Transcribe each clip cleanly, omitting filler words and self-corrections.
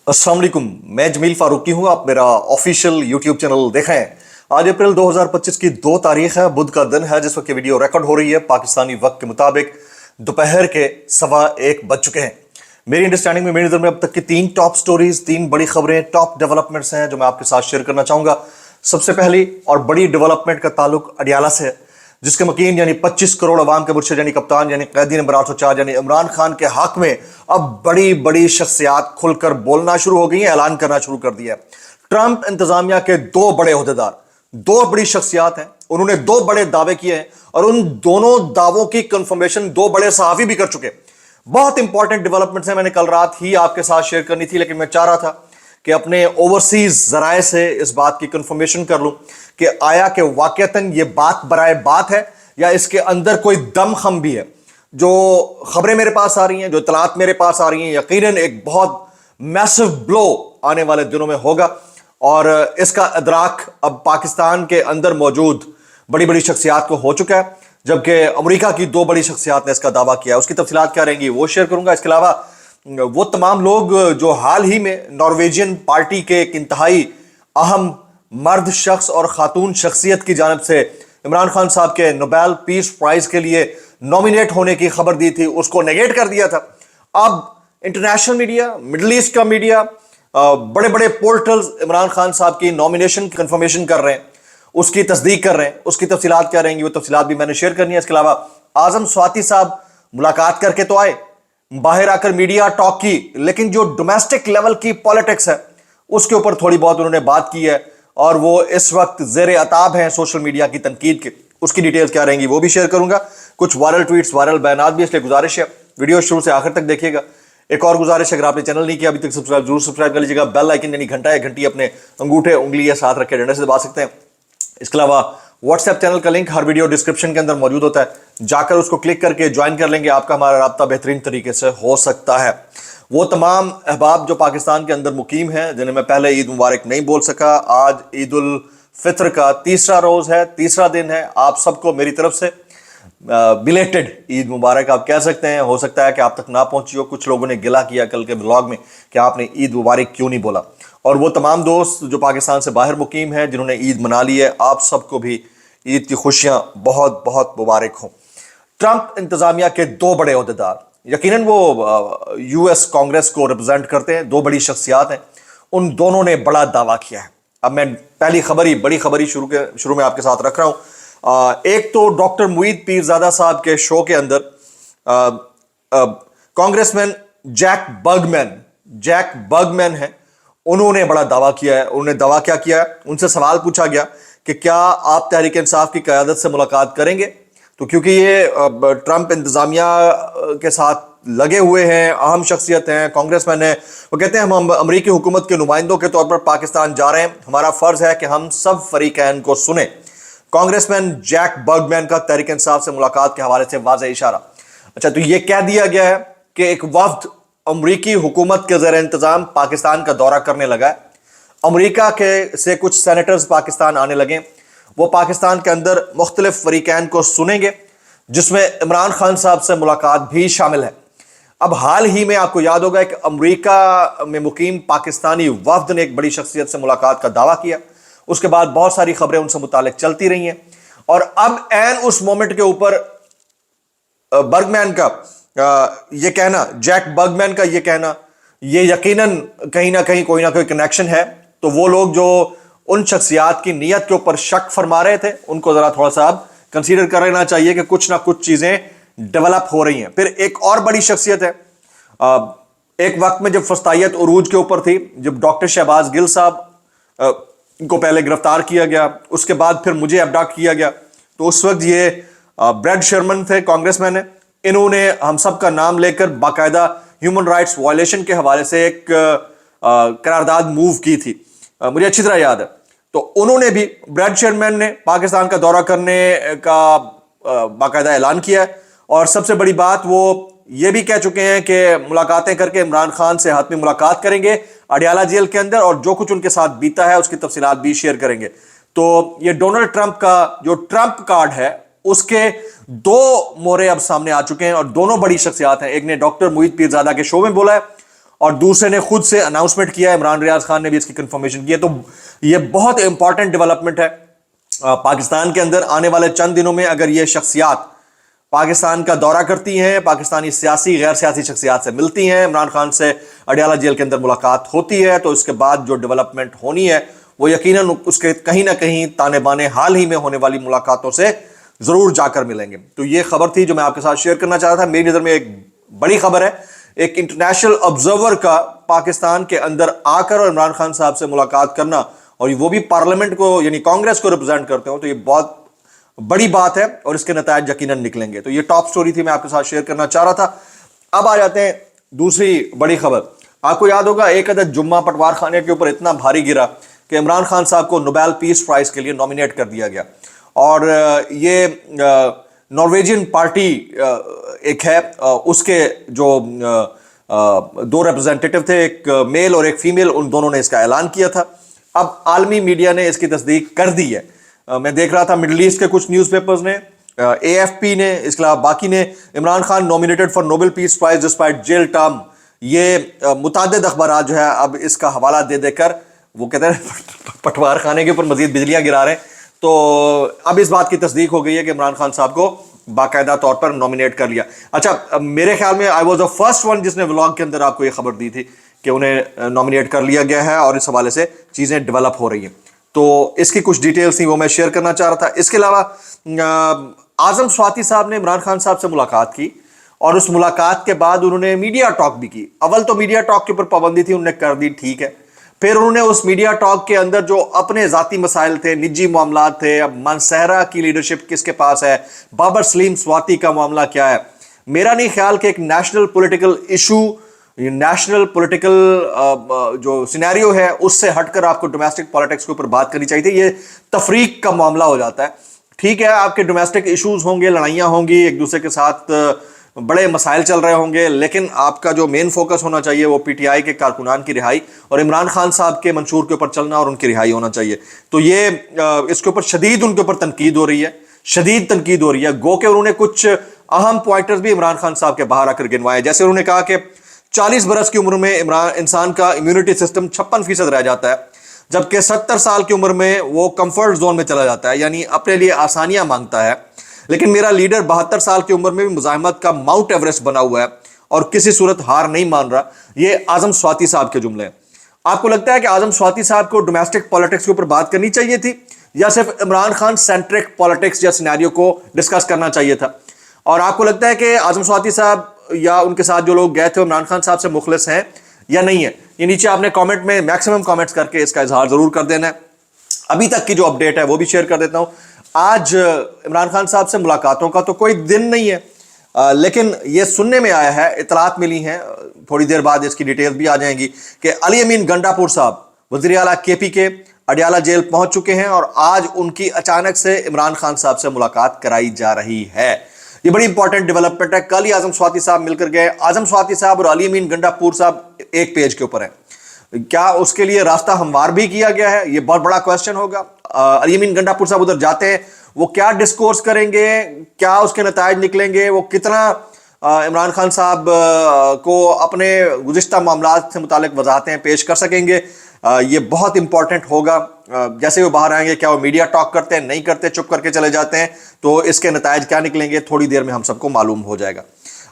अस्सलाम वालेकुम। मैं जमील फारूकी हूँ। आप मेरा ऑफिशियल यूट्यूब चैनल देखें। आज अप्रैल 2025 की 2 तारीख है, बुध का दिन है। जिस वक्त ये वीडियो रिकॉर्ड हो रही है पाकिस्तानी वक्त के मुताबिक दोपहर के 1:15 बज चुके हैं। मेरी अंडरस्टैंडिंग में, मेरी नज़र में अब तक की 3 टॉप स्टोरीज, 3 बड़ी खबरें, टॉप डेवलपमेंट्स हैं जो मैं आपके साथ शेयर करना चाहूंगा। सबसे पहली और बड़ी डेवलपमेंट का ताल्लुक अडियाला से है, जिसके मकीन यानी 25 करोड़ अवाम के मुर्शिद यानी कप्तान यानी कैदी नंबर 804 यानी इमरान खान के हक में अब बड़ी बड़ी शख्सियात खुलकर बोलना शुरू हो गई हैं, ऐलान करना शुरू कर दिया है। ट्रंप इंतजामिया के 2 बड़े ओहदेदार, 2 बड़ी शख्सियात हैं, उन्होंने 2 बड़े दावे किए हैं और उन दोनों दावों की कंफर्मेशन 2 बड़े सहाफी भी कर चुके। बहुत इंपॉर्टेंट डेवलपमेंट्स हैं, मैंने कल रात ही आपके साथ शेयर करनी थी, लेकिन मैं चाह रहा था कि अपने ओवरसीज जराए से इस बात की कंफर्मेशन कर लूं कि आया कि वाकईतन ये बात बराए बात है या इसके अंदर कोई दम खम भी है। जो खबरें मेरे पास आ रही हैं, जो इतलात मेरे पास आ रही हैं, यकीनन एक बहुत मैसिव ब्लो आने वाले दिनों में होगा और इसका इदराक अब पाकिस्तान के अंदर मौजूद बड़ी बड़ी शख्सियात को हो चुका है, जबकि अमेरिका की 2 बड़ी शख्सियात ने इसका दावा किया है। उसकी तफसीलात क्या रहेंगी वो शेयर करूंगा। इसके अलावा वो तमाम लोग जो हाल ही में नॉर्वेजियन पार्टी के एक इंतहाई अहम मर्द शख्स और खातून शख्सियत की जानिब से इमरान खान साहब के नोबेल पीस प्राइज के लिए नॉमिनेट होने की खबर दी थी, उसको नेगेट कर दिया था। अब इंटरनेशनल मीडिया, मिडल ईस्ट का मीडिया, बड़े बड़े पोर्टल्स इमरान खान साहब की नॉमिनेशन की कंफर्मेशन कर रहे हैं, उसकी तस्दीक कर रहे हैं। उसकी तफसीलात क्या रहेंगी वो तफसीलात भी मैंने शेयर करनी है। इसके अलावा आजम स्वाति साहब मुलाकात करके तो आए, बाहर आकर मीडिया टॉक की, लेकिन जो डोमेस्टिक लेवल की पॉलिटिक्स है उसके ऊपर थोड़ी बहुत उन्होंने बात की है और वो इस वक्त जेर अताब हैं सोशल मीडिया की तनकीद के। उसकी डिटेल्स क्या रहेंगी वो भी शेयर करूंगा। कुछ वायरल ट्वीट्स, वायरल बयानात भी, इसलिए गुजारिश है वीडियो शुरू से आखिर तक देखिएगा। एक और गुजारिश है, अगर आपने चैनल नहीं किया अभी तक सब्सक्राइब जरूर सब्सक्राइब कर लीजिएगा। बेल आइकन यानी घंटा या घंटी अपने अंगूठे उंगली या साथ रखे डंडे से दबा सकते हैं। इसके अलावा व्हाट्सएप चैनल का लिंक हर वीडियो डिस्क्रिप्शन के अंदर मौजूद होता है, जाकर उसको क्लिक करके ज्वाइन कर लेंगे, आपका हमारा राब्ता बेहतरीन तरीके से हो सकता है। वो तमाम अहबाब जो पाकिस्तान के अंदर मुकीम हैं, जिन्हें मैं पहले ईद मुबारक नहीं बोल सका, आज ईद उल फित्र का तीसरा रोज है, तीसरा दिन है। आप सबको मेरी तरफ से बिलेटेड ईद मुबारक आप कह सकते हैं। हो सकता है कि आप तक ना पहुंची हो, कुछ लोगों ने गिला किया कल के व्लॉग में कि आपने ईद मुबारक क्यों नहीं बोला। और वो तमाम दोस्त जो पाकिस्तान से बाहर मुकीम हैं, जिन्होंने ईद मना ली है, आप सबको भी ईद की खुशियां बहुत बहुत मुबारक हों। ट्रंप इंतजामिया के 2 बड़े ओहदेदार, यकीनन वो यूएस कांग्रेस को रिप्रेजेंट करते हैं, 2 बड़ी शख्सियात हैं, उन दोनों ने बड़ा दावा किया है। अब मैं पहली खबर ही, बड़ी खबर ही शुरू में आपके साथ रख रहा हूं। एक तो डॉक्टर मुईद पीरजादा साहब के शो के अंदर कांग्रेसमैन जैक बर्गमैन है, उन्होंने बड़ा दावा किया है। उन्होंने दावा क्या किया है, उनसे सवाल पूछा गया कि क्या आप तहरीक इंसाफ की क़यादत से मुलाकात करेंगे। तो क्योंकि ये ट्रंप इंतजामिया के साथ लगे हुए हैं, अहम शख्सियत हैं, कांग्रेसमैन हैं, वो कहते हैं हम अमरीकी हुकूमत के नुमाइंदों के तौर पर पाकिस्तान जा रहे हैं, हमारा फर्ज है कि हम सब फरीकैन को सुने। कांग्रेसमैन जैक बर्गमैन का तहरीक इंसाफ से मुलाकात के हवाले से वाज़ेह इशारा। अच्छा, तो ये कह दिया गया है कि एक वफ्द अमरीकी हुकूमत के ज़ेर इंतजाम पाकिस्तान का दौरा करने लगा है। अमरीका के से कुछ सेनेटर्स पाकिस्तान आने लगे, वो पाकिस्तान के अंदर मुख्तलिफ फरीकैन को सुनेंगे, जिसमें इमरान खान साहब से मुलाकात भी शामिल है। अब हाल ही में आपको याद होगा कि अमरीका में मुकीम पाकिस्तानी वफ्द ने एक बड़ी शख्सियत से मुलाकात का दावा किया, उसके बाद बहुत सारी खबरें उनसे मुतालिक चलती रही हैं और अब एन उस मोमेंट के ऊपर बर्गमैन का ये कहना, जैक बर्गमैन का ये कहना, ये यकीनन कहीं ना कहीं कोई ना कोई कनेक्शन है। तो वो लोग जो उन शख्सियात की नीयत के ऊपर शक फरमा रहे थे, उनको जरा थोड़ा सा अब कंसीडर कर लेना चाहिए कि कुछ ना कुछ चीजें डेवलप हो रही हैं। फिर एक और बड़ी शख्सियत है, एक वक्त में जब फस्तायत उरूज के ऊपर थी, जब डॉक्टर शहबाज गिल साहब को पहले गिरफ्तार किया गया, उसके बाद फिर मुझे अबडक्ट किया गया, तो उस वक्त ये ब्रैड शर्मन थे, कांग्रेसमैन है, इन्होंने हम सब का नाम लेकर बाकायदा ह्यूमन राइट्स वायलेशन के हवाले से एक करारदाद मूव की थी, मुझे अच्छी तरह याद है। तो उन्होंने भी, ब्रैड शर्मन ने पाकिस्तान का दौरा करने का बाकायदा ऐलान किया है और सबसे बड़ी बात वो ये भी कह चुके हैं कि मुलाकातें करके इमरान खान से हाथ में मुलाकात करेंगे अडियाला जेल के अंदर और जो कुछ उनके साथ बीता है उसकी तफसीलात भी शेयर करेंगे। तो ये डोनाल्ड ट्रंप का जो ट्रंप कार्ड है उसके 2 मोहरे अब सामने आ चुके हैं और दोनों बड़ी शख्सियात हैं। एक ने डॉक्टर मुईद पीरजादा के शो में बोला है और दूसरे ने खुद से अनाउंसमेंट किया है, इमरान रियाज खान ने भी इसकी कंफर्मेशन की है। तो ये बहुत इंपॉर्टेंट डेवलपमेंट है पाकिस्तान के अंदर। आने वाले चंद दिनों में अगर ये शख्सियात पाकिस्तान का दौरा करती हैं, पाकिस्तानी सियासी गैर सियासी शख्सियात से मिलती हैं, इमरान खान से अडियाला जेल के अंदर मुलाकात होती है, तो इसके बाद जो डेवलपमेंट होनी है वो यकीनन उसके कहीं ना कहीं ताने बाने हाल ही में होने वाली मुलाकातों से जरूर जाकर मिलेंगे। तो ये खबर थी जो मैं आपके साथ शेयर करना चाह रहा था। मेरी नजर में एक बड़ी खबर है, एक इंटरनेशनल ऑब्जर्वर का पाकिस्तान के अंदर आकर और इमरान खान साहब से मुलाकात करना, और वो भी पार्लियामेंट को यानी कांग्रेस को रिप्रेजेंट करते हो, तो ये बहुत बड़ी बात है और इसके नतायज यकीनन निकलेंगे। तो ये टॉप स्टोरी थी, मैं आपके साथ शेयर करना चाह रहा था। अब आ जाते हैं दूसरी बड़ी खबर। आपको याद होगा एक अदद जुम्मा पटवार खाने के ऊपर इतना भारी गिरा कि इमरान खान साहब को नोबेल पीस प्राइज के लिए नॉमिनेट कर दिया गया। और ये नॉर्वेजियन पार्टी एक है, उसके जो दो रिप्रेजेंटेटिव थे, एक मेल और एक फीमेल, उन दोनों ने इसका ऐलान किया था। अब आलमी मीडिया ने इसकी तस्दीक कर दी है। मैं देख रहा था मिडल ईस्ट के कुछ न्यूज़पेपर्स ने, AFP ने, इसके अलावा बाकी ने, Imran Khan nominated for Nobel peace prize despite jail term, ये मुतादिद अखबार जो है अब इसका हवाला दे देकर वो कहते हैं पटवार खाने के ऊपर मजीद बिजलियां गिरा रहे हैं। तो अब इस बात की तस्दीक हो गई है कि इमरान खान साहब को बाकायदा तौर पर नॉमिनेट कर लिया। अच्छा, मेरे ख्याल में I was the first one जिसने व्लॉग के अंदर आपको ये खबर दी थी कि उन्हें नॉमिनेट कर लिया गया है और इस हवाले से चीज़ें डेवलप हो रही हैं। तो इसकी कुछ डिटेल्स थी वो मैं शेयर करना चाह रहा था। इसके अलावा आजम स्वाति साहब ने इमरान खान साहब से मुलाकात की और उस मुलाकात के बाद उन्होंने मीडिया टॉक भी की। अव्वल तो मीडिया टॉक के ऊपर पाबंदी थी, उन्होंने कर दी, ठीक है। फिर उन्होंने उस मीडिया टॉक के अंदर जो अपने जाती मसाइल थे, निजी मामला थे, अब मनसहरा की लीडरशिप किसके पास है, बाबर सलीम स्वाति का मामला क्या है, मेरा नहीं ख्याल कि एक national political issue, national political जो सिनेरियो है उससे हटकर आपको डोमेस्टिक पॉलिटिक्स के ऊपर बात करनी चाहिए थी। ये तफरीक का मामला हो जाता है। ठीक है, आपके डोमेस्टिक इश्यूज होंगे, लड़ाइयाँ होंगी, एक दूसरे के साथ बड़े मसाइल चल रहे होंगे, लेकिन आपका जो मेन फोकस होना चाहिए वो PTI के कारकुनान की रिहाई और इमरान खान साहब के मंशूर के ऊपर चलना और उनकी रिहाई होना चाहिए। तो ये इसके ऊपर शदीद उनके ऊपर तनकीद हो रही है, शदीद तनकीद हो रही है। गो के उन्होंने कुछ अहम पॉइंटर्स भी इमरान खान साहब के बाहर आकर गिनवाए। जैसे उन्होंने कहा कि 40 बरस की उम्र में इंसान का इम्यूनिटी सिस्टम 56% रह जाता है, जबकि 70 साल की उम्र में वो कंफर्ट जोन में चला जाता है, यानी अपने लिए आसानियां मांगता है। लेकिन मेरा लीडर 72 साल की उम्र में भी मुजाहिमत का माउंट एवरेस्ट बना हुआ है और किसी सूरत हार नहीं मान रहा। ये आजम स्वाति साहब के जुमले हैं। आपको लगता है कि आजम स्वाति साहब को डोमेस्टिक पॉलिटिक्स के ऊपर बात करनी चाहिए थी या सिर्फ इमरान खान सेंट्रिक पॉलिटिक्स या सिनेरियो को डिस्कस करना चाहिए था? और आपको लगता है कि आजम स्वाति साहब या उनके साथ जो लोग गए थे इमरान खान साहब से मुखलिस हैं या नहीं है? ये नीचे आपने कमेंट में मैक्सिमम कमेंट्स करके इसका इजहार जरूर कर देना है। अभी तक की जो अपडेट है वो भी शेयर कर देता हूं। आज इमरान खान साहब से मुलाकातों का तो कोई दिन नहीं है, लेकिन ये सुनने में आया है, इतलात मिली हैं, थोड़ी देर बाद इसकी डिटेल्स भी आ जाएंगी कि अली अमीन गंडापुर साहब वज़ीर आला KP के अडियाला जेल पहुंच चुके हैं और आज उनकी अचानक से इमरान खान साहब से मुलाकात कराई जा रही है। ये बड़ी इंपॉर्टेंट डेवलपमेंट है। कल ही आजम स्वाति साहब मिलकर गए। आजम स्वाति साहब और अली अमीन गंडापुर साहब एक पेज के ऊपर हैं। क्या उसके लिए रास्ता हमवार भी किया गया है? ये बहुत बड़ा क्वेश्चन होगा। अली अमीन गंडापुर साहब उधर जाते हैं, वो क्या डिस्कोर्स करेंगे, क्या उसके नतायज निकलेंगे, वो कितना इमरान खान साहब को अपने गुज़िश्ता मामलात से मुतालिक वजाहतें पेश कर सकेंगे, ये बहुत इंपॉर्टेंट होगा। जैसे वो बाहर आएंगे, क्या वो मीडिया टॉक करते हैं, नहीं करते, चुप करके चले जाते हैं, तो इसके नतायज क्या निकलेंगे थोड़ी देर में हम सबको मालूम हो जाएगा।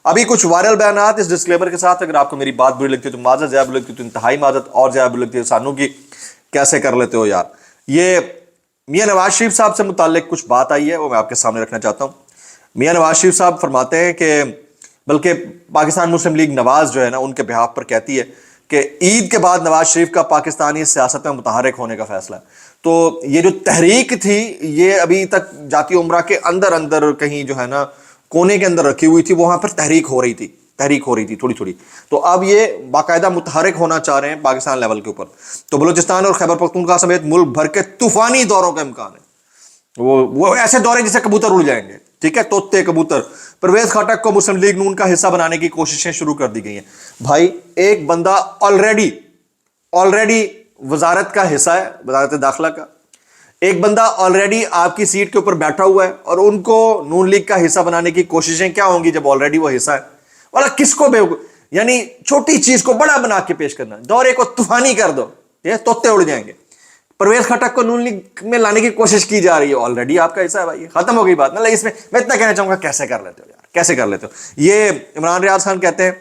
अभी कुछ वायरल बयानात इस डिस्क्लेमर के साथ, अगर आपको मेरी बात बुरी लगती है तो माजत, ज़्यादा बुरी लगती है तो इंतहाई माजत, और ज़्यादा बुरी लगती है सानू की कैसे कर लेते हो यार। ये मियां नवाज शरीफ साहब से मुतालिक कुछ बात आई है, वो मैं आपके सामने रखना चाहता हूँ। मियां नवाज शरीफ साहब फरमाते हैं कि, बल्कि पाकिस्तान मुस्लिम लीग नवाज जो है ना, उनके बिहाफ पर कहती है कि ईद के बाद नवाज शरीफ का पाकिस्तानी सियासत में मुतहरिक होने का फैसला है। तो ये जो तहरीक थी, ये अभी तक जाती उम्रा के अंदर अंदर कहीं जो है ना कोने के अंदर रखी हुई थी, वहां पर तहरीक हो रही थी थोड़ी थोड़ी। तो अब ये बाकायदा मुतहरिक होना चाह रहे हैं पाकिस्तान लेवल के ऊपर। तो बलूचिस्तान और खैबर पख्तूनख्वा समेत मुल्क भर के तूफानी दौरों का इम्कान है। वो ऐसे दौरे जिससे कबूतर उड़ जाएंगे, ठीक है, तोते कबूतर। परवेज खटक को मुस्लिम लीग नून का हिस्सा बनाने की कोशिशें शुरू कर दी गई हैं। भाई, एक बंदा ऑलरेडी वजारत का हिस्सा है, वजारत दाखिला का। एक बंदा ऑलरेडी आपकी सीट के ऊपर बैठा हुआ है और उनको नून लीग का हिस्सा बनाने की कोशिशें क्या होंगी जब ऑलरेडी वो हिस्सा है? वाला किसको बेवकूफ, یعنی چھوٹی چیز کو بڑا بنا کے پیش کرنا, دورے کو طوفانی کر دو, یہ طوطے اڑ جائیں گے. پرویز خٹک کو نون لیگ میں لانے کی کوشش کی جا رہی ہے, آلریڈی آپ کا ایسا ہے بھائی, ختم ہو گئی بات. مطلب اس میں میں اتنا کہنا چاہوں گا, کیسے کر لیتے ہو یار, کیسے کر لیتے ہو. یہ عمران ریاض خان کہتے ہیں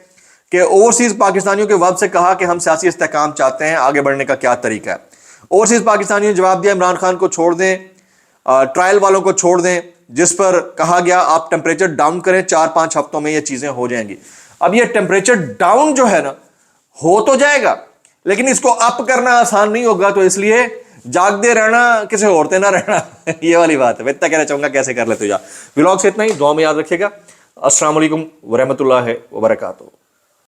کہ اوورسیز پاکستانیوں کے وفد سے کہا کہ ہم سیاسی استحکام چاہتے ہیں, آگے بڑھنے کا کیا طریقہ ہے. اوورسیز پاکستانیوں نے جواب دیا عمران خان کو چھوڑ دیں, ٹرائل والوں کو چھوڑ دیں, جس پر کہا گیا آپ ٹیمپریچر ڈاؤن کریں, 4-5 ہفتوں میں یہ چیزیں ہو جائیں گی. اب یہ ٹیمپریچر ڈاؤن جو ہے نا, ہو تو جائے گا, لیکن اس کو اپ کرنا آسان نہیں ہوگا, تو اس لیے جاگتے رہنا, کسی اور نہ رہنا. یہ والی بات ہے. میں اتنا کہنا چاہوں گا کیسے کر لیتے ہو. ولاگ سے اتنا ہی, دعا میں یاد رکھیے گا. السلام علیکم ورحمۃ اللہ وبرکاتہ.